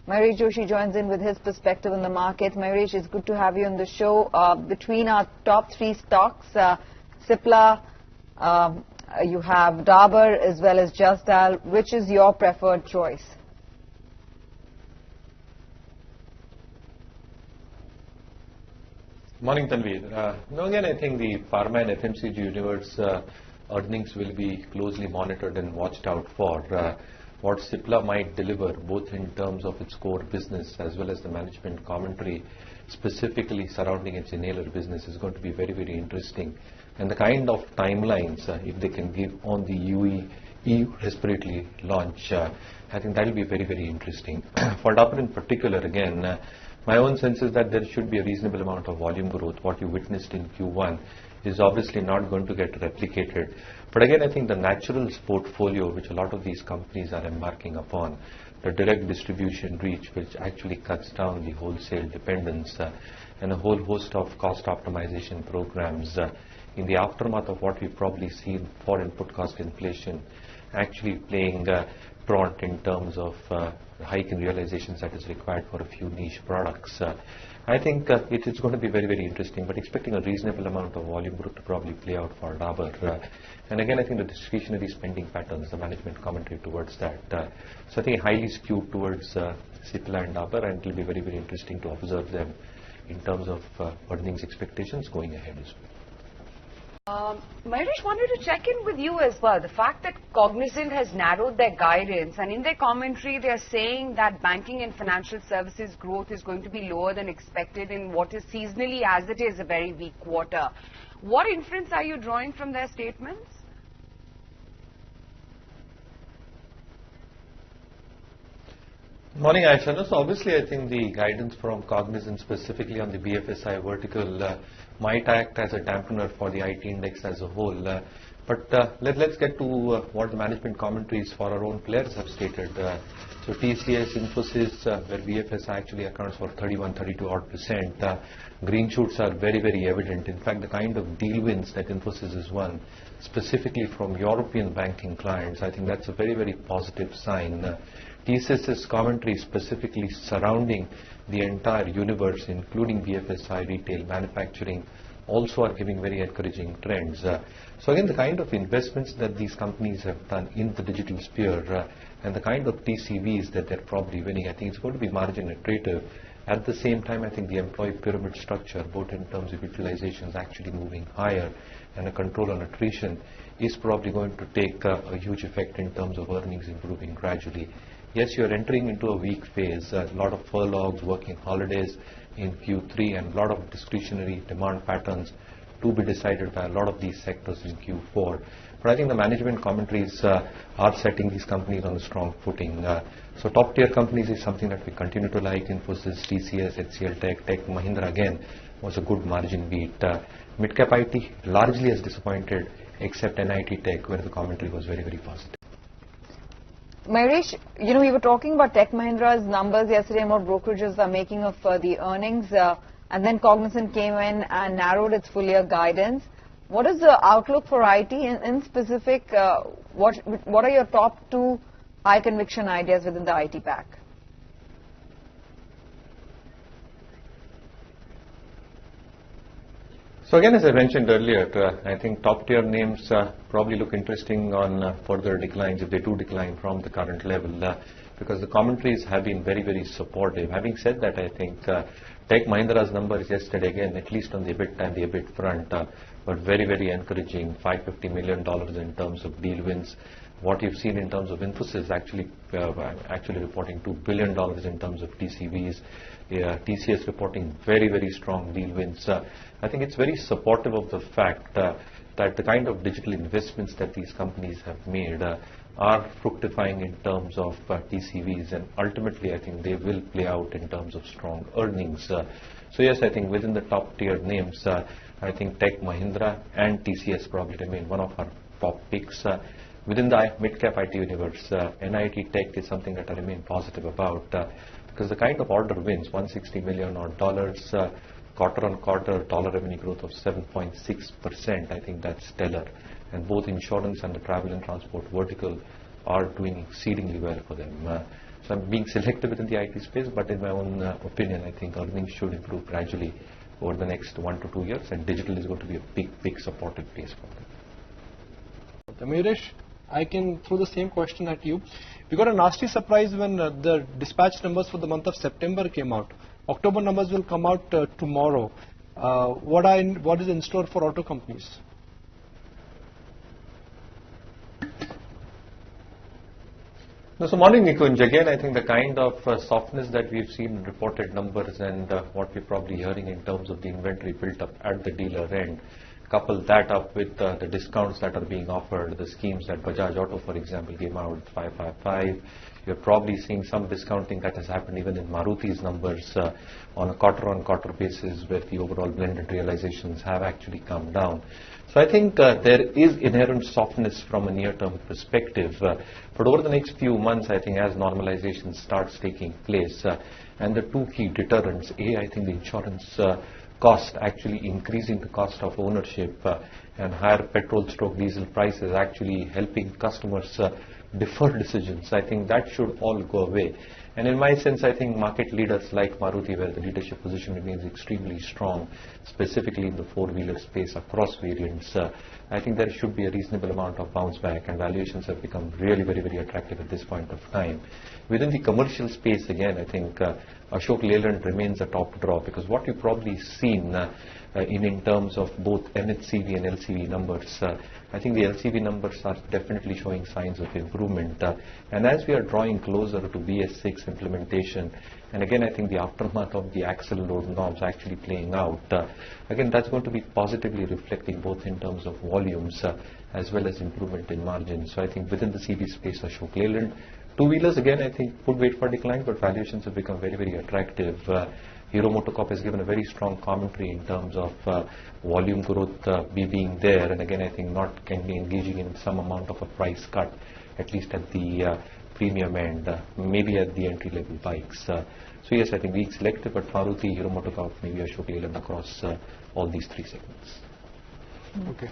Mayuresh Joshi joins in with his perspective on the market. Mayuresh, it's good to have you on the show. Between our top three stocks, Cipla, you have Dabur as well as Just Dial. Which is your preferred choice? Morning, Tanveer. No, again, I think the pharma and FMCG universe earnings will be closely monitored and watched out for. What Cipla might deliver, both in terms of its core business as well as the management commentary, specifically surrounding its inhaler business, is going to be very, very interesting. And the kind of timelines, if they can give on the EU respiratory launch, I think that will be very, very interesting. For Dabur in particular, again, my own sense is that there should be a reasonable amount of volume growth. What you witnessed in Q1 is obviously not going to get replicated. But again, I think the naturals portfolio, which a lot of these companies are embarking upon, the direct distribution reach, which actually cuts down the wholesale dependence, and a whole host of cost optimization programs in the aftermath of what we've probably seen for input cost inflation, actually playing prompt in terms of hike in realizations that is required for a few niche products. I think it is going to be very, very interesting, but expecting a reasonable amount of volume growth to probably play out for Dabur. And again, I think the discretionary spending patterns, the management commentary towards that. So I think highly skewed towards Cipla and Dabur, and it will be very, very interesting to observe them in terms of earnings expectations going ahead as well. Mayuresh, wanted to check in with you as well. The fact that Cognizant has narrowed their guidance, and in their commentary they are saying that banking and financial services growth is going to be lower than expected in what is seasonally, as it is, a very weak quarter. What inference are you drawing from their statements? Morning, Aisha. So obviously, I think the guidance from Cognizant, specifically on the BFSI vertical, might act as a dampener for the IT index as a whole. But let's get to what the management commentaries for our own players have stated. So TCS, Infosys, where BFSI actually accounts for 31-32 odd%. Green shoots are very, very evident. In fact, the kind of deal wins that Infosys has won, specifically from European banking clients, I think that's a very, very positive sign. TCS's commentary specifically surrounding the entire universe, including BFSI, retail, manufacturing, also are giving very encouraging trends. So again, the kind of investments that these companies have done in the digital sphere and the kind of TCVs that they're probably winning, I think it's going to be margin accretive. At the same time, I think the employee pyramid structure, both in terms of utilization, is actually moving higher, and a control on attrition is probably going to take a huge effect in terms of earnings improving gradually. Yes, you're entering into a weak phase, a lot of furloughs, working holidays in Q3, and a lot of discretionary demand patterns to be decided by a lot of these sectors in Q4. But I think the management commentaries are setting these companies on a strong footing. So top tier companies is something that we continue to like. Infosys, TCS, HCL Tech, Tech Mahindra again was a good margin beat. Midcap IT largely has disappointed, except NIT Tech, where the commentary was very, very positive. Mayuresh, you know, we were talking about Tech Mahindra's numbers yesterday and what brokerages are making of the earnings, and then Cognizant came in and narrowed its full year guidance. What is the outlook for IT in specific? What are your top two high conviction ideas within the IT pack? So again, as I mentioned earlier, I think top tier names probably look interesting on further declines if they do decline from the current level, because the commentaries have been very, very supportive. Having said that, I think Tech Mahindra's numbers yesterday, again, at least on the EBIT and the EBIT front, were very, very encouraging. $550 million in terms of deal wins. What you've seen in terms of Infosys actually reporting $2 billion in terms of TCVs. TCS reporting very, very strong deal wins. I think it's very supportive of the fact that the kind of digital investments that these companies have made are fructifying in terms of TCVs, and ultimately I think they will play out in terms of strong earnings. So yes, I think within the top tier names, I think Tech Mahindra and TCS probably remain one of our top picks. Within the mid-cap IT universe, NIT Tech is something that I remain positive about, because the kind of order wins, $160 million odd dollars, quarter-on-quarter dollar revenue growth of 7.6%, I think that's stellar. And both insurance and the travel and transport vertical are doing exceedingly well for them. So I'm being selective within the IT space, but in my own opinion, I think earnings should improve gradually over the next 1 to 2 years, and digital is going to be a big supportive base for them. Mayuresh, I can throw the same question at you. We got a nasty surprise when the dispatch numbers for the month of September came out. October numbers will come out tomorrow. What is in store for auto companies? No, so morning, Nikunj. Again, I think the kind of softness that we've seen in reported numbers and what we're probably hearing in terms of the inventory built up at the dealer end, couple that up with the discounts that are being offered, the schemes that Bajaj Auto, for example, came out with 555. You're probably seeing some discounting that has happened even in Maruti's numbers on a quarter-on-quarter basis, where the overall blended realizations have actually come down. So I think there is inherent softness from a near-term perspective. But over the next few months, I think as normalization starts taking place, and the two key deterrents, I think the insurance cost, actually increasing the cost of ownership, and higher petrol/diesel prices actually helping customers defer decisions. I think that should all go away. And in my sense, I think market leaders like Maruti, where the leadership position remains extremely strong, specifically in the four-wheeler space across variants, I think there should be a reasonable amount of bounce back, and valuations have become really very attractive at this point of time. Within the commercial space, again, I think Ashok Leyland remains a top draw, because what you've probably seen in terms of both NHCV and LCV numbers, I think the LCV numbers are definitely showing signs of improvement. And as we are drawing closer to BS6 implementation, and again, I think the aftermath of the axle load norms actually playing out, again, that's going to be positively reflecting both in terms of volumes as well as improvement in margins. So I think within the CV space, Ashok Leyland, two-wheelers, again, I think would wait for decline, but valuations have become very attractive. Hero MotoCorp has given a very strong commentary in terms of volume growth being there, and again, I think not can be engaging in some amount of a price cut, at least at the premium end, maybe at the entry-level bikes. So yes, I think weak selective, but Maruti, Hero MotoCorp, maybe Ashok Leyland across all these three segments. Okay.